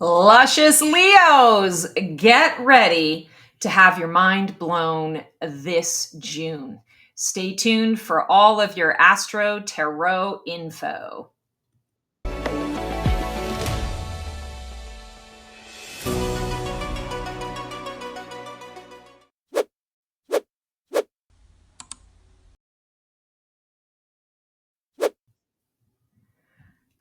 Luscious Leos, get ready to have your mind blown this June. Stay tuned for all of your Astro Tarot info.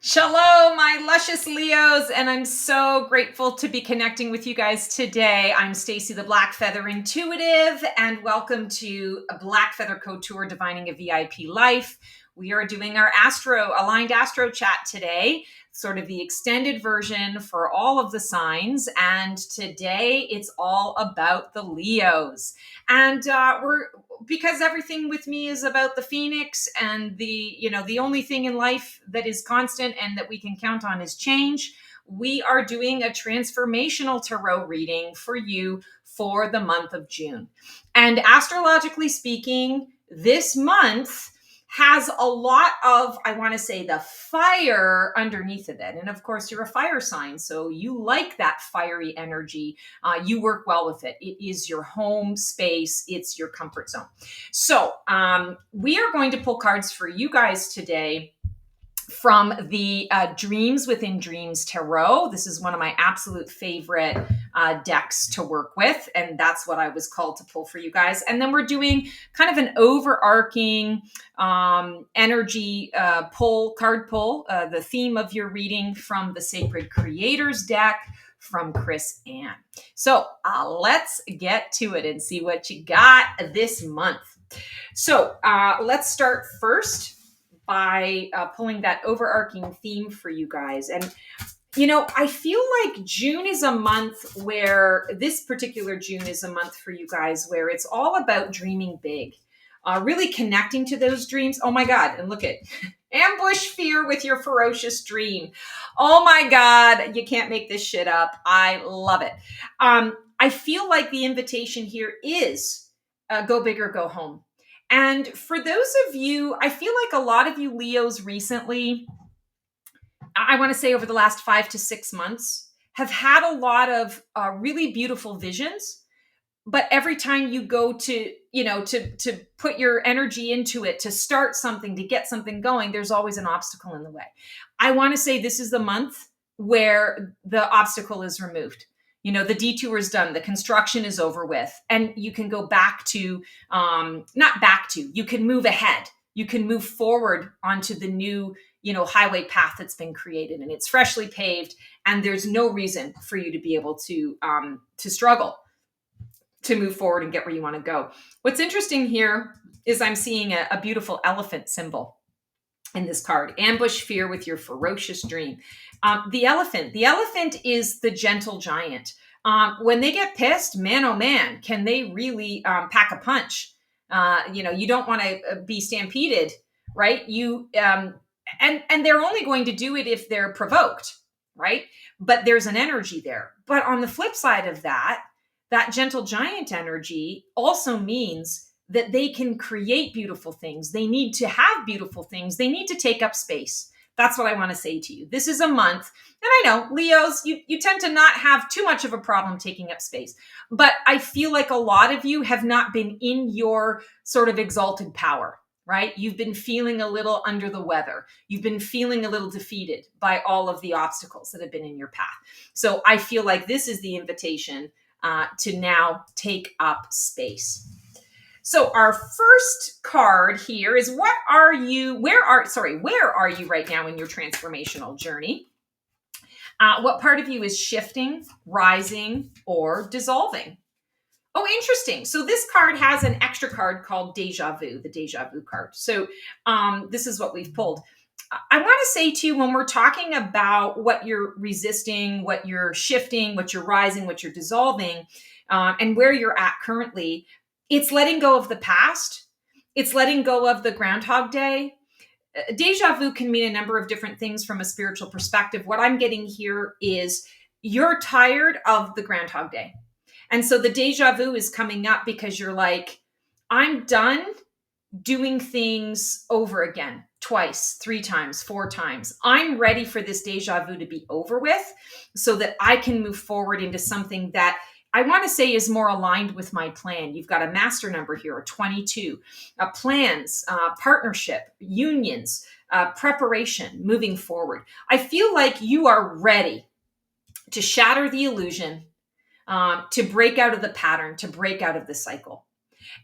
Shalom, my luscious Leos, and I'm so grateful to be connecting with you guys today. I'm Stacy, the Black Feather Intuitive, and welcome to a Black Feather Couture Divining a VIP Life. We are doing our aligned Astro chat today, sort of the extended version for all of the signs, and today it's all about the Leos. And because everything with me is about the phoenix, and the only thing in life that is constant and that we can count on is change. We are doing a transformational tarot reading for you for the month of June. And astrologically speaking, this month has a lot of, I want to say, the fire underneath of it. And of course, you're a fire sign, so you like that fiery energy. You work well with it. It is your home space. It's your comfort zone. So we are going to pull cards for you guys today from the Dreams Within Dreams Tarot. This is one of my absolute favorite decks to work with, and that's what I was called to pull for you guys. And then we're doing kind of an overarching energy card pull, the theme of your reading from the Sacred Creators deck from Chris Ann. So let's get to it and see what you got this month. So let's start first by pulling that overarching theme for you guys. And, I feel like June is a month where this particular June is a month for you guys where it's all about dreaming big, really connecting to those dreams. Oh my God. And look at ambush fear with your ferocious dream. Oh my God. You can't make this shit up. I love it. I feel like the invitation here is go big or go home. And for those of you, I feel like a lot of you Leos recently, I want to say over the last 5 to 6 months, have had a lot of really beautiful visions. But every time you go to put your energy into it, to start something, to get something going, there's always an obstacle in the way. I want to say this is the month where the obstacle is removed. The detour is done, the construction is over with, and you can go back to, you can move ahead. You can move forward onto the new, highway path that's been created, and it's freshly paved, and there's no reason for you to be able to struggle to move forward and get where you want to go. What's interesting here is I'm seeing a beautiful elephant symbol in this card. Ambush fear with your ferocious dream. The elephant is the gentle giant. When they get pissed, man, oh man, can they really pack a punch? You don't want to be stampeded, right? And they're only going to do it if they're provoked, right? But there's an energy there. But on the flip side of that gentle giant energy also means that they can create beautiful things. They need to have beautiful things. They need to take up space. That's what I want to say to you. This is a month, and I know, Leos, you tend to not have too much of a problem taking up space. But I feel like a lot of you have not been in your sort of exalted power, right? You've been feeling a little under the weather. You've been feeling a little defeated by all of the obstacles that have been in your path. So I feel like this is the invitation to now take up space. So our first card here is where are you right now in your transformational journey? What part of you is shifting, rising, or dissolving? Oh, interesting. So this card has an extra card called Deja Vu, the Deja Vu card. So this is what we've pulled. I want to say to you, when we're talking about what you're resisting, what you're shifting, what you're rising, what you're dissolving, and where you're at currently, it's letting go of the past. It's letting go of the Groundhog Day. Deja vu can mean a number of different things from a spiritual perspective. What I'm getting here is you're tired of the Groundhog Day. And so the deja vu is coming up because you're like, I'm done doing things over again, twice, 3 times, 4 times. I'm ready for this deja vu to be over with so that I can move forward into something that I want to say is more aligned with my plan. You've got a master number here, a 22, plans, partnership, unions, preparation, moving forward. I feel like you are ready to shatter the illusion, to break out of the pattern, to break out of the cycle.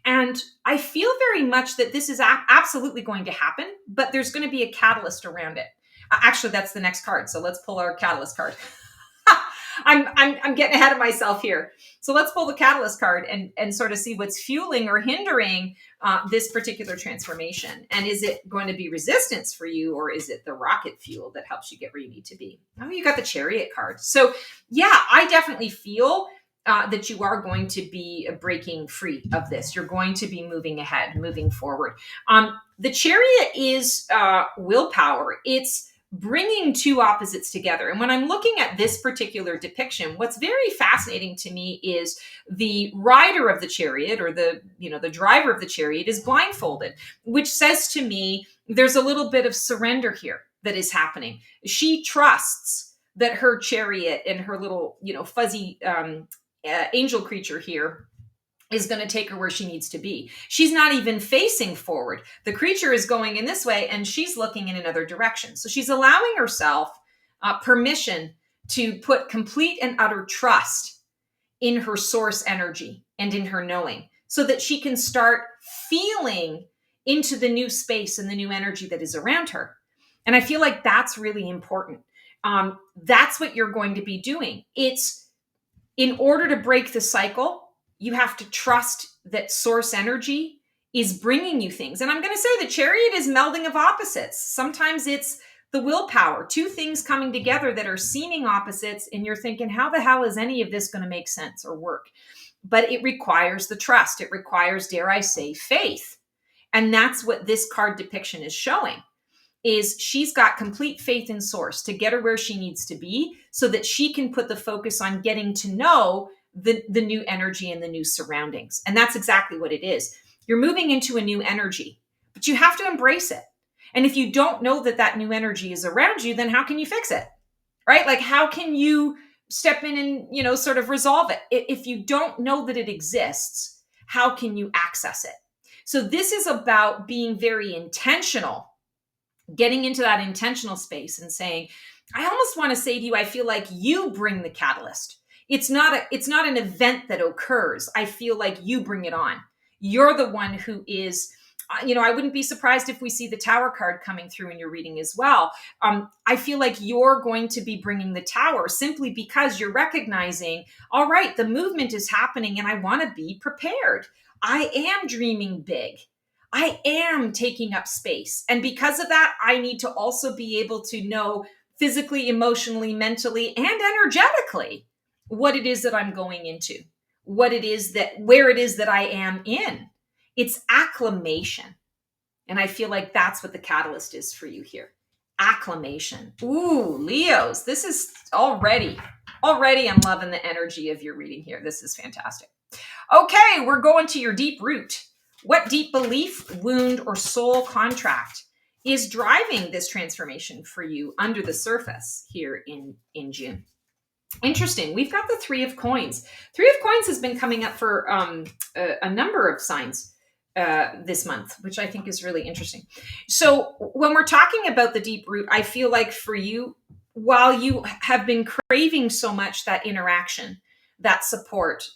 And I feel very much that this is absolutely going to happen, but there's going to be a catalyst around it. Actually, that's the next card. So let's pull our catalyst card. I'm getting ahead of myself here. So let's pull the catalyst card and sort of see what's fueling or hindering this particular transformation. And is it going to be resistance for you, or is it the rocket fuel that helps you get where you need to be? Oh, you got the Chariot card. So yeah, I definitely feel that you are going to be breaking free of this. You're going to be moving ahead, moving forward. The Chariot is willpower. It's bringing two opposites together. And when I'm looking at this particular depiction, what's very fascinating to me is the rider of the chariot, or the driver of the chariot, is blindfolded, which says to me there's a little bit of surrender here that is happening. She trusts that her chariot and her little, fuzzy angel creature here is going to take her where she needs to be. She's not even facing forward. The creature is going in this way and she's looking in another direction. So she's allowing herself permission to put complete and utter trust in her source energy and in her knowing, so that she can start feeling into the new space and the new energy that is around her. And I feel like that's really important. That's what you're going to be doing. It's in order to break the cycle, you have to trust that source energy is bringing you things. And I'm going to say the chariot is melding of opposites. Sometimes it's the willpower, two things coming together that are seeming opposites. And you're thinking, how the hell is any of this going to make sense or work? But it requires the trust. It requires, dare I say, faith. And that's what this card depiction is showing. Is she's got complete faith in source to get her where she needs to be, so that she can put the focus on getting to know the new energy and the new surroundings. And that's exactly what it is. You're moving into a new energy, but you have to embrace it. And if you don't know that that new energy is around you, then how can you fix it? Right? Like, how can you step in and, sort of resolve it? If you don't know that it exists, how can you access it? So this is about being very intentional, getting into that intentional space and saying, I almost want to say to you, I feel like you bring the catalyst. It's not an event that occurs. I feel like you bring it on. You're the one who is, I wouldn't be surprised if we see the Tower card coming through in your reading as well. I feel like you're going to be bringing the Tower, simply because you're recognizing, all right, the movement is happening and I want to be prepared. I am dreaming big. I am taking up space. And because of that, I need to also be able to know physically, emotionally, mentally, and energetically what it is that I'm going into, where it is that I am in. It's acclamation. And I feel like that's what the catalyst is for you here. Acclamation. Ooh, Leos, this is already I'm loving the energy of your reading here. This is fantastic. Okay, we're going to your deep root. What deep belief, wound, or soul contract is driving this transformation for you under the surface here in June? Interesting. We've got the Three of Coins. Three of Coins has been coming up for a number of signs this month, which I think is really interesting. So when we're talking about the deep root, I feel like for you, while you have been craving so much that interaction, that support,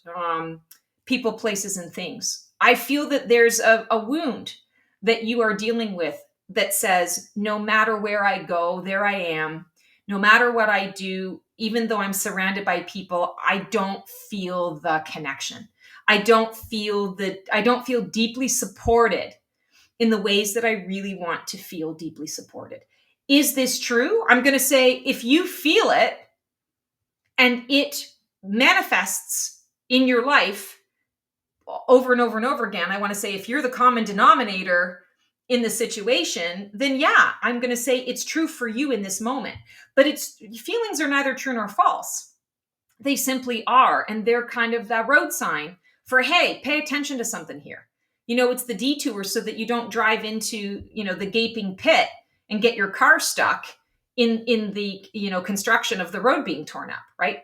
people, places, and things, I feel that there's a wound that you are dealing with that says, no matter where I go, there I am. No matter what I do, even though I'm surrounded by people, I don't feel the connection. I don't feel deeply supported in the ways that I really want to feel deeply supported. Is this true? I'm going to say, if you feel it and it manifests in your life over and over and over again, I want to say, if you're the common denominator in the situation, then yeah, I'm going to say it's true for you in this moment. But feelings are neither true nor false. They simply are. And they're kind of that road sign for, hey, pay attention to something here. It's the detour so that you don't drive into, the gaping pit and get your car stuck in the, construction of the road being torn up, right?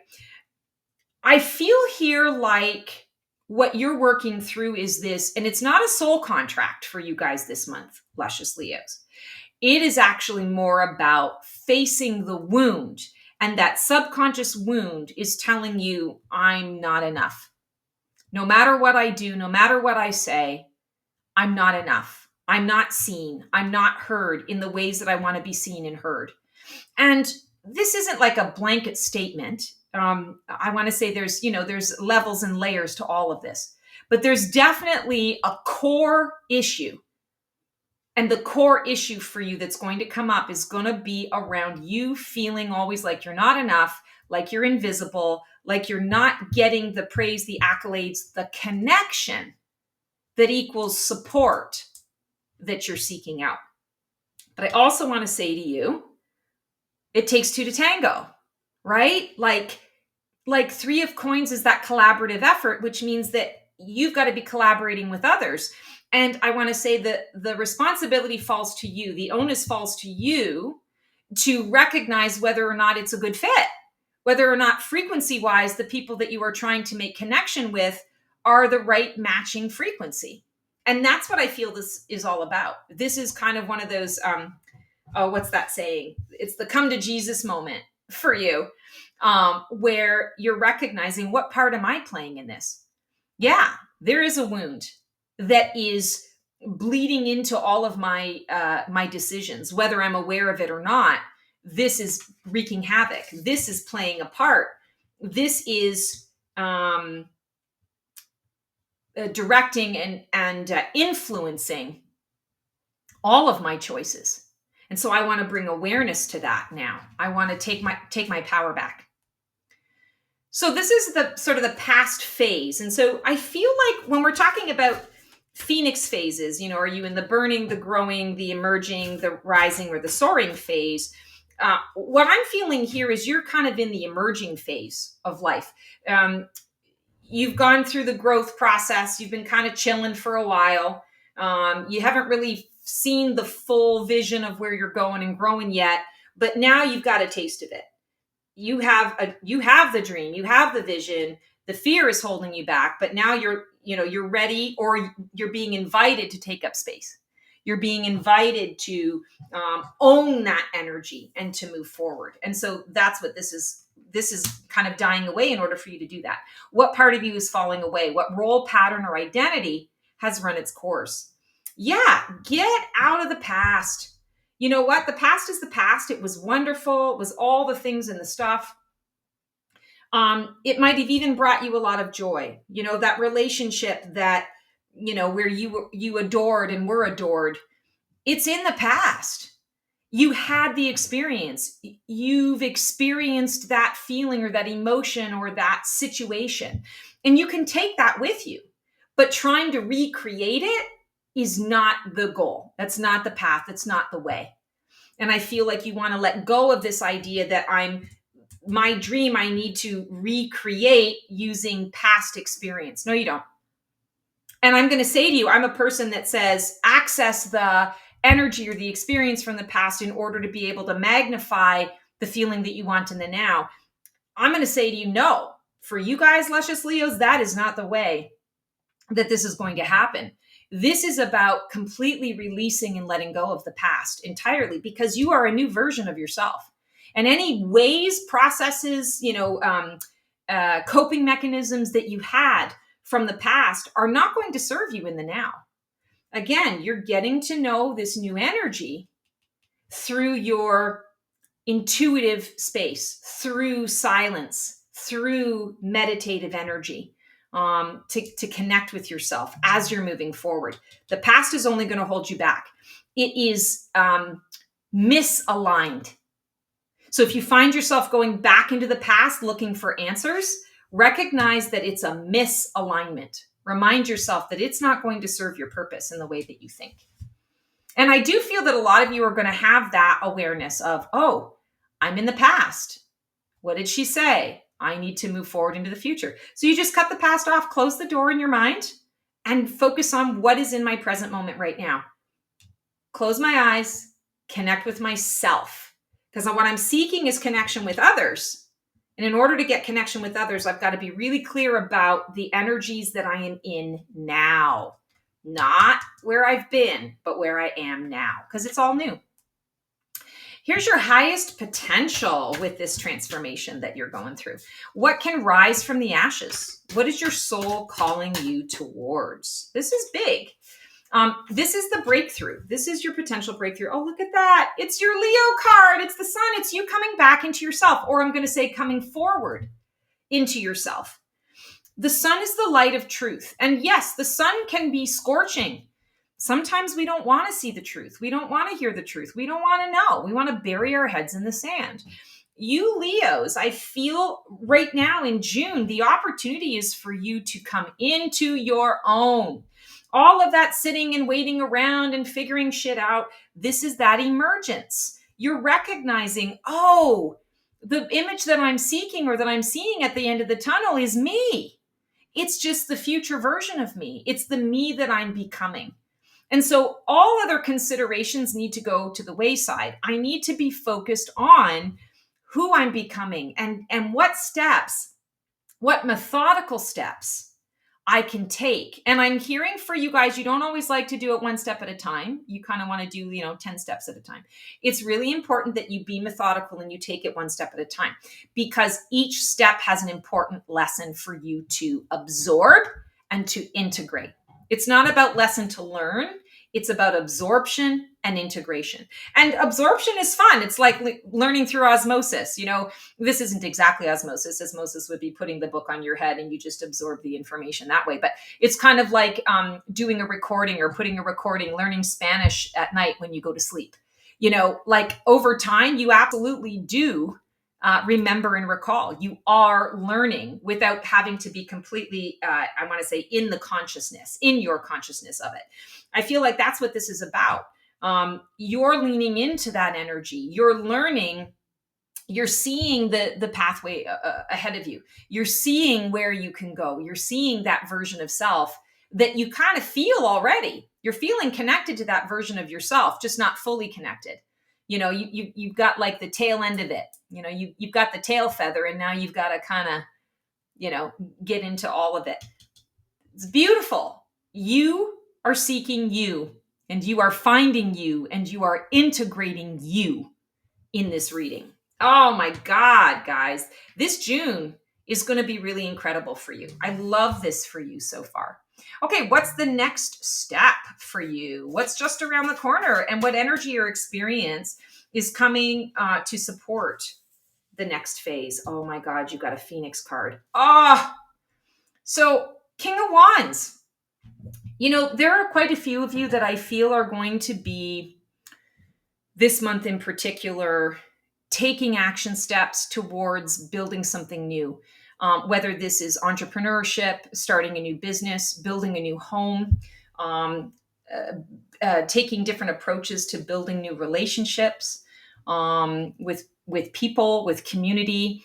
I feel here like what you're working through is this, and it's not a soul contract for you guys this month, luscious Leos. It is actually more about facing the wound. And that subconscious wound is telling you, I'm not enough. No matter what I do, no matter what I say, I'm not enough. I'm not seen. I'm not heard in the ways that I want to be seen and heard. And this isn't like a blanket statement. I want to say there's levels and layers to all of this, but there's definitely a core issue. And the core issue for you that's going to come up is going to be around you feeling always like you're not enough, like you're invisible, like you're not getting the praise, the accolades, the connection that equals support that you're seeking out. But I also want to say to you, it takes two to tango, right? Like 3 of coins is that collaborative effort, which means that you've got to be collaborating with others. And I want to say that the responsibility falls to you. The onus falls to you to recognize whether or not it's a good fit, whether or not frequency-wise, the people that you are trying to make connection with are the right matching frequency. And that's what I feel this is all about. This is kind of one of those, what's that saying? It's the come to Jesus moment for you, where you're recognizing, what part am I playing in this? Yeah, there is a wound that is bleeding into all of my my decisions, whether I'm aware of it or not. This is wreaking havoc. This is playing a part. This is directing and influencing all of my choices. And so I want to bring awareness to that now. I want to take my power back. So this is the sort of the past phase. And so I feel like when we're talking about Phoenix phases, are you in the burning, the growing, the emerging, the rising, or the soaring phase? What I'm feeling here is you're kind of in the emerging phase of life. You've gone through the growth process. You've been kind of chilling for a while. You haven't really seen the full vision of where you're going and growing yet, but now you've got a taste of it. You have the dream, you have the vision. The fear is holding you back, but now you're ready, or you're being invited to take up space. You're being invited to own that energy and to move forward. And so that's what this is. This is kind of dying away in order for you to do that. What part of you is falling away? What role pattern or identity has run its course? Yeah, get out of the past. You know what? The past is the past. It was wonderful. It was all the things and the stuff. It might have even brought you a lot of joy. That relationship that, where you adored and were adored. It's in the past. You had the experience. You've experienced that feeling or that emotion or that situation. And you can take that with you. But trying to recreate it is not the goal. That's not the path. That's not the way. And I feel like you want to let go of this idea that my dream I need to recreate using past experience. No, you don't. And I'm going to say to you, I'm a person that says access the energy or the experience from the past in order to be able to magnify the feeling that you want in the now. I'm going to say to you, no, for you guys, luscious Leos, that is not the way that this is going to happen. This is about completely releasing and letting go of the past entirely, because you are a new version of yourself. And any ways, processes, coping mechanisms that you had from the past are not going to serve you in the now. Again, you're getting to know this new energy through your intuitive space, through silence, through meditative energy, to connect with yourself as you're moving forward. The past is only going to hold you back. It is misaligned. So if you find yourself going back into the past looking for answers, recognize that it's a misalignment. Remind yourself that it's not going to serve your purpose in the way that you think. And I do feel that a lot of you are going to have that awareness of, oh, I'm in the past. What did she say? I need to move forward into the future. So you just cut the past off, close the door in your mind, and focus on what is in my present moment right now. Close my eyes, connect with myself. Because what I'm seeking is connection with others. And in order to get connection with others, I've got to be really clear about the energies that I am in now. Not where I've been, but where I am now, because it's all new. Here's your highest potential with this transformation that you're going through. What can rise from the ashes? What is your soul calling you towards? This is big. This is the breakthrough. This is your potential breakthrough. Oh, look at that. It's your Leo card. It's the sun. It's you coming back into yourself, or I'm going to say coming forward into yourself. The sun is the light of truth. And yes, the sun can be scorching. Sometimes we don't want to see the truth. We don't want to hear the truth. We don't want to know. We want to bury our heads in the sand. You Leos, I feel right now in June, the opportunity is for you to come into your own. All of that sitting and waiting around and figuring shit out, this is that emergence. You're recognizing, oh, the image that I'm seeking or that I'm seeing at the end of the tunnel is me. It's just the future version of me. It's the me that I'm becoming. And so all other considerations need to go to the wayside. I need to be focused on who I'm becoming and what steps, what methodical steps I can take. And I'm hearing for you guys, you don't always like to do it one step at a time. You kind of want to do, 10 steps at a time. It's really important that you be methodical and you take it one step at a time, because each step has an important lesson for you to absorb and to integrate. It's not about lesson to learn. It's about absorption and integration. And absorption is fun. It's like learning through osmosis. This isn't exactly osmosis. Osmosis would be putting the book on your head and you just absorb the information that way. But it's kind of like doing a recording or putting a recording, learning Spanish at night when you go to sleep. Like over time, you absolutely do remember and recall. You are learning without having to be completely, I want to say, in your consciousness of it. I feel like that's what this is about. You're leaning into that energy. You're learning. You're seeing the pathway ahead of you. You're seeing where you can go. You're seeing that version of self that you kind of feel already. You're feeling connected to that version of yourself, just not fully connected. You've got like the tail end of it. You've got the tail feather, and now you've got to kind of, get into all of it. It's beautiful. You are seeking you, and you are finding you, and you are integrating you in this reading. Oh my God, guys. This June is going to be really incredible for you. I love this for you so far. Okay, what's the next step for you? What's just around the corner, and what energy or experience is coming to support the next phase? Oh my God, you got a Phoenix card. So King of Wands. There are quite a few of you that I feel are going to be, this month in particular, taking action steps towards building something new. Whether this is entrepreneurship, starting a new business, building a new home, taking different approaches to building new relationships with people, with community,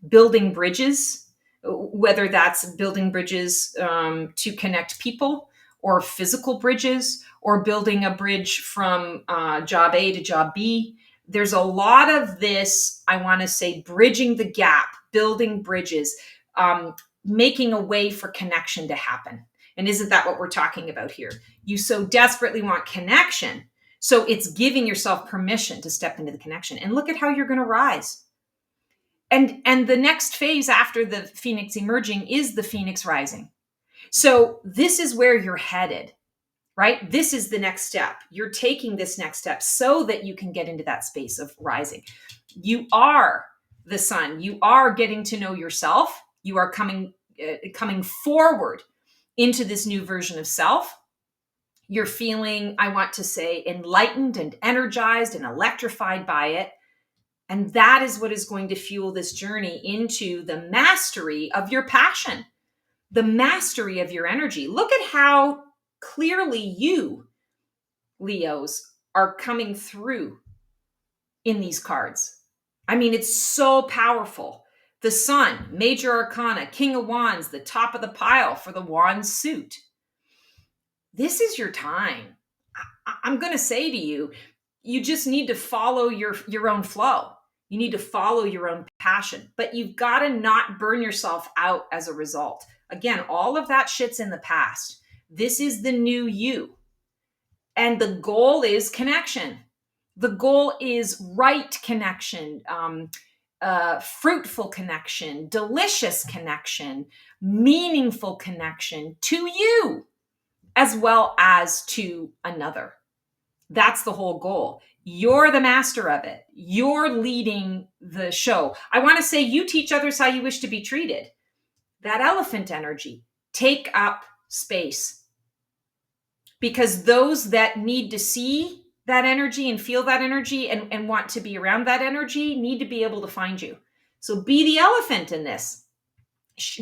building bridges, whether that's building bridges to connect people, or physical bridges, or building a bridge from job A to job B. There's a lot of this, I want to say, bridging the gap, building bridges, making a way for connection to happen. And isn't that what we're talking about here? You so desperately want connection. So it's giving yourself permission to step into the connection. And look at how you're going to rise. And the next phase after the Phoenix emerging is the Phoenix rising. So this is where you're headed, right? This is the next step. You're taking this next step so that you can get into that space of rising. You are the sun. You are getting to know yourself. You are coming forward into this new version of self. You're feeling, I want to say, enlightened and energized and electrified by it. And that is what is going to fuel this journey into the mastery of your passion, the mastery of your energy. Look at how clearly you, Leos, are coming through in these cards. I mean, it's so powerful. The sun, major arcana, King of Wands, the top of the pile for the wand suit. this is your time. I'm going to say to you, you just need to follow your own flow. You need to follow your own passion, but you've got to not burn yourself out as a result. Again, all of that shit's in the past. This is the new you. And the goal is connection. The goal is right connection, fruitful connection, delicious connection, meaningful connection to you as well as to another. That's the whole goal. You're the master of it. You're leading the show. I want to say you teach others how you wish to be treated. That elephant energy, take up space. Because those that need to see that energy and feel that energy and want to be around that energy need to be able to find you. So be the elephant in this.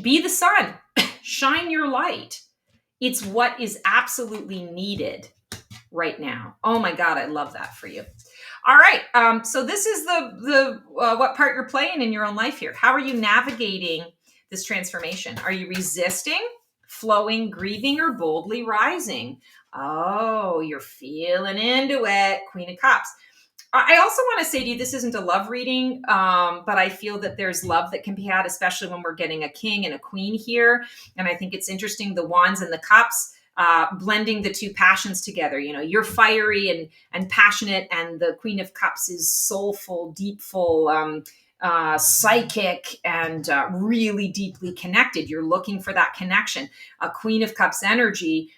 Be the sun. Shine your light. It's what is absolutely needed right now. Oh my God, I love that for you. All right. So this is the what part you're playing in your own life here. How are you navigating this transformation? Are you resisting, flowing, grieving, or boldly rising? Oh, you're feeling into it. Queen of Cups. I also want to say to you, this isn't a love reading, but I feel that there's love that can be had, especially when we're getting a king and a queen here. And I think it's interesting, the wands and the cups, blending the two passions together. You know, you're fiery and passionate, and the Queen of Cups is soulful, deepful, psychic, and really deeply connected. You're looking for that connection. A Queen of Cups energy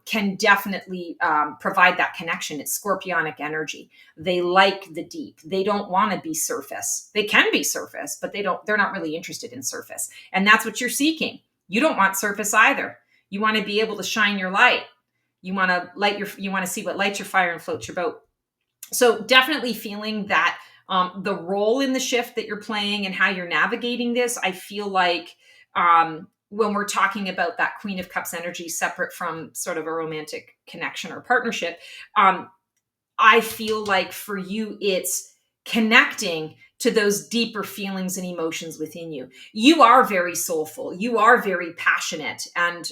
can definitely provide that connection. It's scorpionic energy. They like the deep. They don't want to be surface. They can be surface, but they're not really interested in surface. And that's what you're seeking. You don't want surface either. You want to be able to shine your light. You want to see what lights your fire and floats your boat. So definitely feeling that the role in the shift that you're playing and how you're navigating this, I feel like when we're talking about that Queen of Cups energy, separate from sort of a romantic connection or partnership, I feel like for you, it's connecting to those deeper feelings and emotions within you. You are very soulful. You are very passionate. And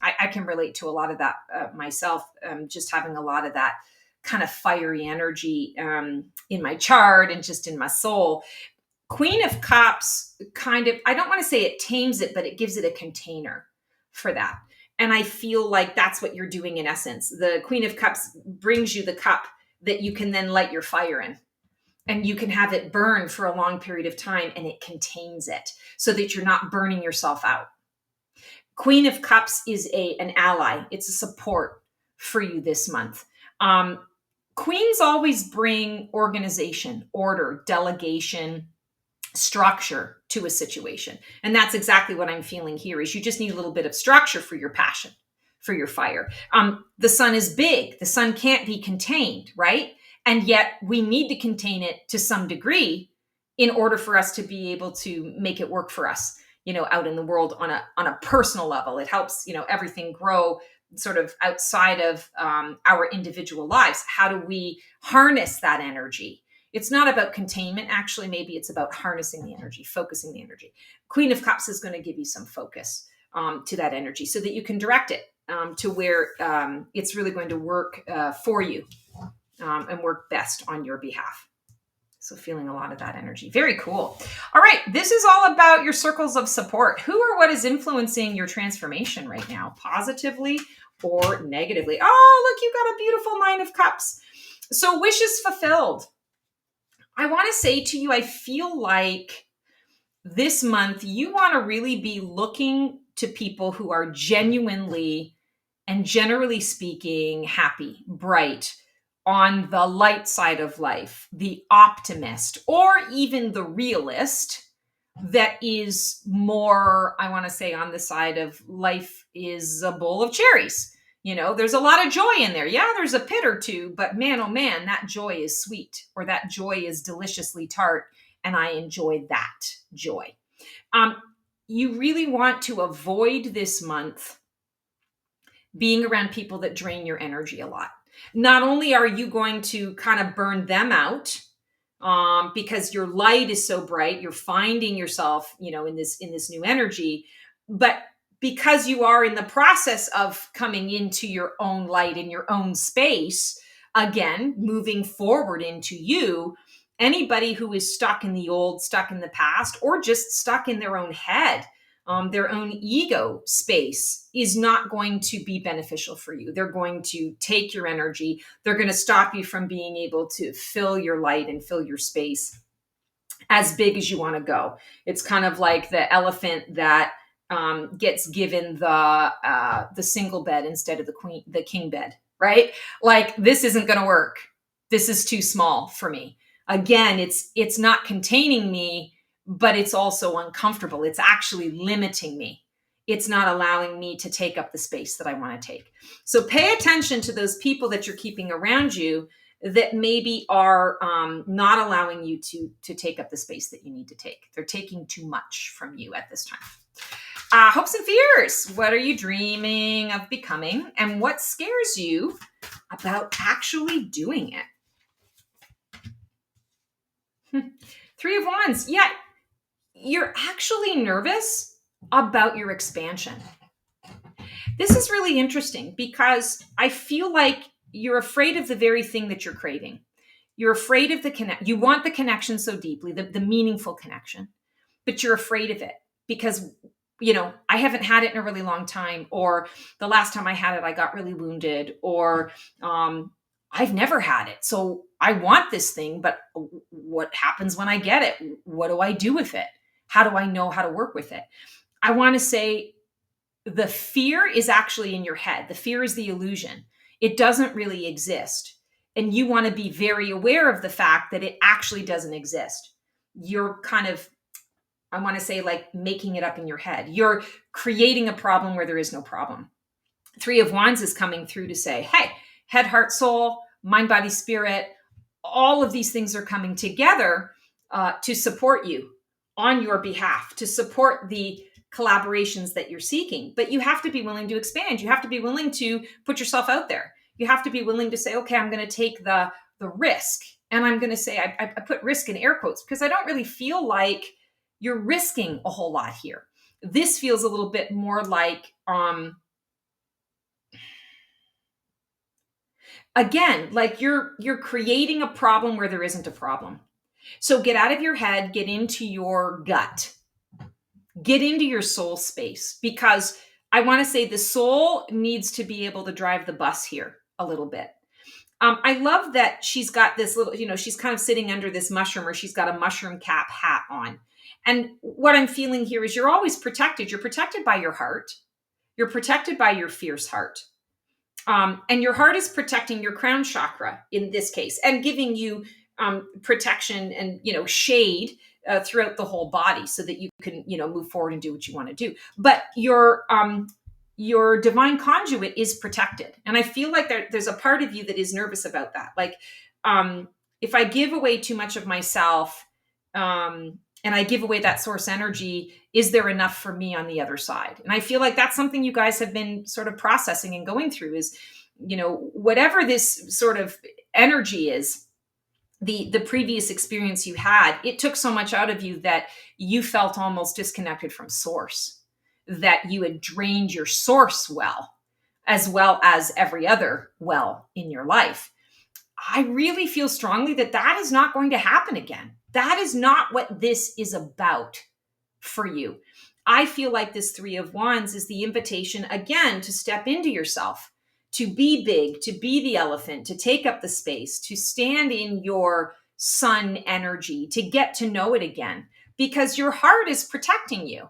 I can relate to a lot of that myself, just having a lot of that kind of fiery energy in my chart and just in my soul. Queen of Cups kind of, I don't want to say it tames it, but it gives it a container for that. And I feel like that's what you're doing in essence. The Queen of Cups brings you the cup that you can then light your fire in. And you can have it burn for a long period of time, and it contains it so that you're not burning yourself out. Queen of Cups is an ally. It's a support for you this month. Queens always bring organization, order, delegation, structure to a situation. And that's exactly what I'm feeling here is you just need a little bit of structure for your passion, for your fire. The sun is big. The sun can't be contained, right? And yet we need to contain it to some degree in order for us to be able to make it work for us, out in the world on a personal level. It helps, everything grow sort of outside of our individual lives. How do we harness that energy? It's not about containment. Actually, maybe it's about harnessing the energy, focusing the energy. Queen of Cups is going to give you some focus to that energy so that you can direct it to where it's really going to work for you. And work best on your behalf. So feeling a lot of that energy. Very cool. All right. This is all about your circles of support. Who or what is influencing your transformation right now, positively or negatively? Oh, look, you got a beautiful 9 of Cups. So wishes fulfilled. I want to say to you, I feel like this month you want to really be looking to people who are genuinely and generally speaking happy, bright, on the light side of life, the optimist, or even the realist that is more, I want to say, on the side of life is a bowl of cherries. There's a lot of joy in there. Yeah, there's a pit or two, but man, oh man, that joy is sweet, or that joy is deliciously tart, and I enjoy that joy. You really want to avoid this month being around people that drain your energy a lot. Not only are you going to kind of burn them out because your light is so bright, you're finding yourself, in this new energy, but because you are in the process of coming into your own light in your own space, again, moving forward into you, anybody who is stuck in the old, stuck in the past, or just stuck in their own head, their own ego space is not going to be beneficial for you. They're going to take your energy. They're going to stop you from being able to fill your light and fill your space as big as you want to go. It's kind of like the elephant that gets given the single bed instead of the king bed, right? Like, this isn't going to work. This is too small for me. Again, it's not containing me, but it's also uncomfortable. It's actually limiting me. It's not allowing me to take up the space that I want to take. So pay attention to those people that you're keeping around you that maybe are not allowing you to take up the space that you need to take. They're taking too much from you at this time. Hopes and fears. What are you dreaming of becoming? And what scares you about actually doing it? Three of Wands. Yeah, you're actually nervous about your expansion. This is really interesting because I feel like you're afraid of the very thing that you're craving. You're afraid of the connect. You want the connection so deeply, the meaningful connection, but you're afraid of it because, I haven't had it in a really long time, or the last time I had it, I got really wounded, or I've never had it. So I want this thing, but what happens when I get it? What do I do with it? How do I know how to work with it? I want to say the fear is actually in your head. The fear is the illusion. It doesn't really exist. And you want to be very aware of the fact that it actually doesn't exist. You're kind of, I want to say, like, making it up in your head. You're creating a problem where there is no problem. Three of Wands is coming through to say, hey, head, heart, soul, mind, body, spirit, all of these things are coming together to support you on your behalf, to support the collaborations that you're seeking. But you have to be willing to expand. You have to be willing to put yourself out there. You have to be willing to say, okay, I'm going to take the risk. And I'm going to say, I put risk in air quotes because I don't really feel like you're risking a whole lot here. This feels a little bit more like, again, like you're creating a problem where there isn't a problem. So get out of your head, get into your gut, get into your soul space, because I want to say the soul needs to be able to drive the bus here a little bit. I love that she's got this little, she's kind of sitting under this mushroom, or she's got a mushroom cap hat on. And what I'm feeling here is you're always protected. You're protected by your heart. You're protected by your fierce heart. And your heart is protecting your crown chakra in this case, and giving you protection and, shade throughout the whole body so that you can, move forward and do what you want to do. But your divine conduit is protected. And I feel like there's a part of you that is nervous about that. Like, if I give away too much of myself, and I give away that source energy, is there enough for me on the other side? And I feel like that's something you guys have been sort of processing and going through is, whatever this sort of energy is, the previous experience you had, it took so much out of you that you felt almost disconnected from source, that you had drained your source well as every other well in your life. I really feel strongly that that is not going to happen again. That is not what this is about for you. I feel like this Three of Wands is the invitation again to step into yourself, to be big, to be the elephant, to take up the space, to stand in your sun energy, to get to know it again, because your heart is protecting you.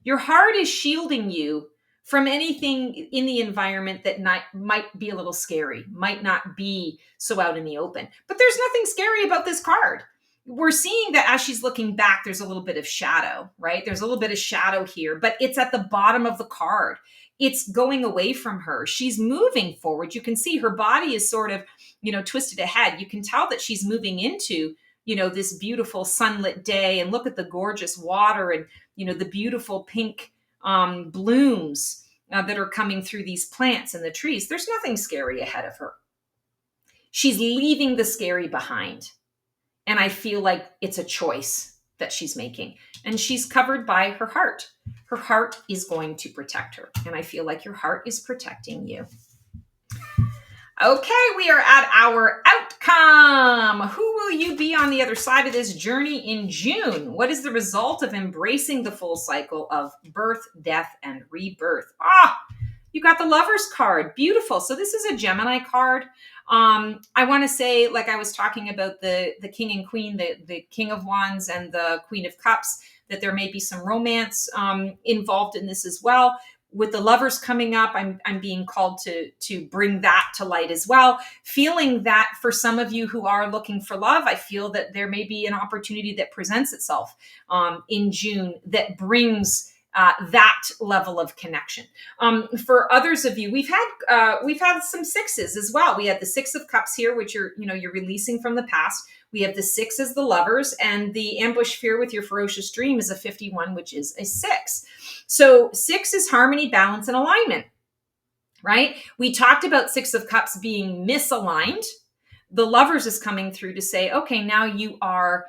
Your heart is shielding you from anything in the environment that might be a little scary, might not be so out in the open. But there's nothing scary about this card. We're seeing that as she's looking back, there's a little bit of shadow, right? There's a little bit of shadow here, but it's at the bottom of the card. It's going away from her. She's moving forward. You can see her body is sort of, twisted ahead. You can tell that she's moving into, this beautiful sunlit day, and look at the gorgeous water and, the beautiful pink blooms that are coming through these plants and the trees. There's nothing scary ahead of her. She's leaving the scary behind. And I feel like it's a choice. that she's making. And she's covered by her heart. Her heart is going to protect her. And I feel like your heart is protecting you. Okay, we are at our outcome. Who will you be on the other side of this journey in June? What is the result of embracing the full cycle of birth, death, and rebirth? You got the Lovers card. Beautiful. So this is a Gemini card. I want to say, like I was talking about the King and Queen, the King of Wands and the Queen of Cups, that there may be some romance involved in this as well. With the Lovers coming up, I'm being called to bring that to light as well. Feeling that for some of you who are looking for love, I feel that there may be an opportunity that presents itself in June that brings that level of connection. For others of you, we've had some sixes as well. We had the Six of Cups here, which you're releasing from the past. We have the 6 as the Lovers, and the ambush fear with your ferocious dream is a 51, which is a 6. So 6 is harmony, balance, and alignment, right? We talked about 6 of Cups being misaligned. The Lovers is coming through to say, okay, now you are,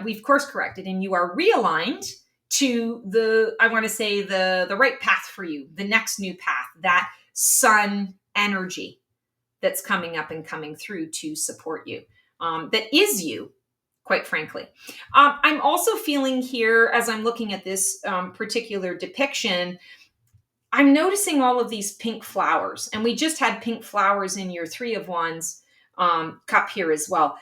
we've course corrected, and you are realigned to the right path for you, the next new path, that sun energy that's coming up and coming through to support you. That is you, quite frankly. I'm also feeling here, as I'm looking at this particular depiction, I'm noticing all of these pink flowers. And we just had pink flowers in your 3 of Wands cup here as well.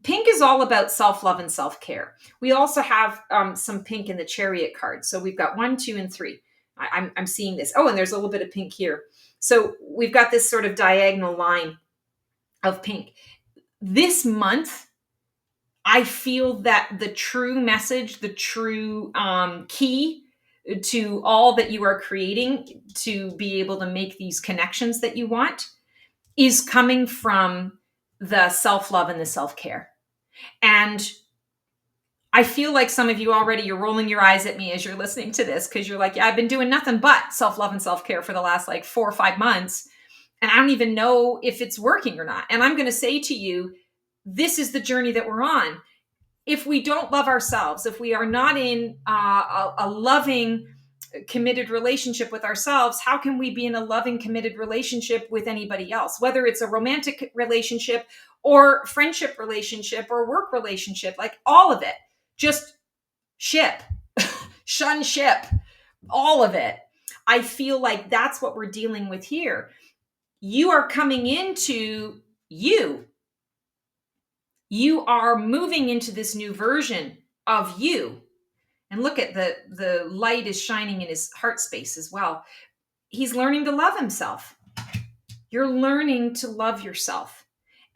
Pink is all about self-love and self-care. We also have some pink in the Chariot card. So we've got 1, 2, and 3. I'm seeing this. Oh, and there's a little bit of pink here. So we've got this sort of diagonal line of pink. This month, I feel that the true message, the true key to all that you are creating to be able to make these connections that you want is coming from the self-love and the self-care. And I feel like some of you already, you're rolling your eyes at me as you're listening to this, because you're like, yeah, I've been doing nothing but self-love and self-care for the last 4 or 5 months. And I don't even know if it's working or not. And I'm going to say to you, this is the journey that we're on. If we don't love ourselves, if we are not in a loving, committed relationship with ourselves, how can we be in a loving, committed relationship with anybody else? Whether it's a romantic relationship or friendship relationship or work relationship, all of it, just ship, shun ship, all of it. I feel like that's what we're dealing with here. You are coming into you. You are moving into this new version of you. And look at the light is shining in his heart space as well. He's learning to love himself. You're learning to love yourself.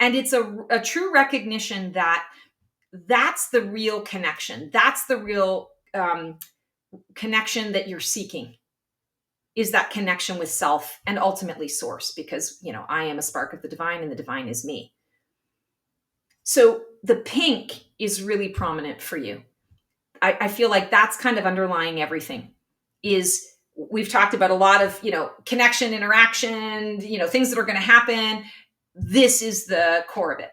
And it's a true recognition that that's the real connection. That's the real connection that you're seeking, is that connection with self and ultimately source, because, I am a spark of the divine and the divine is me. So the pink is really prominent for you. I feel like that's kind of underlying everything. We've talked about a lot of, connection, interaction, things that are going to happen. This is the core of it,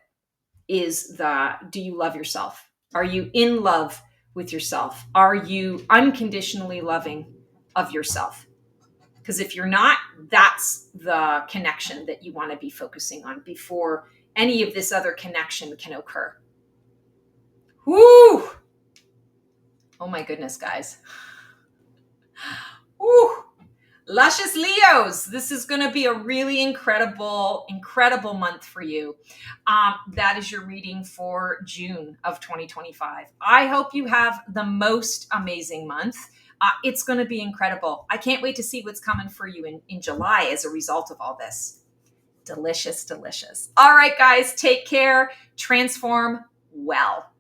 do you love yourself? Are you in love with yourself? Are you unconditionally loving of yourself? Because if you're not, that's the connection that you want to be focusing on before any of this other connection can occur. Woo! Oh my goodness, guys. Woo! Luscious Leos, this is going to be a really incredible month for you. That is your reading for June of 2025. I hope you have the most amazing month. It's going to be incredible. I can't wait to see what's coming for you in July as a result of all this. Delicious, delicious. All right, guys, take care. Transform well.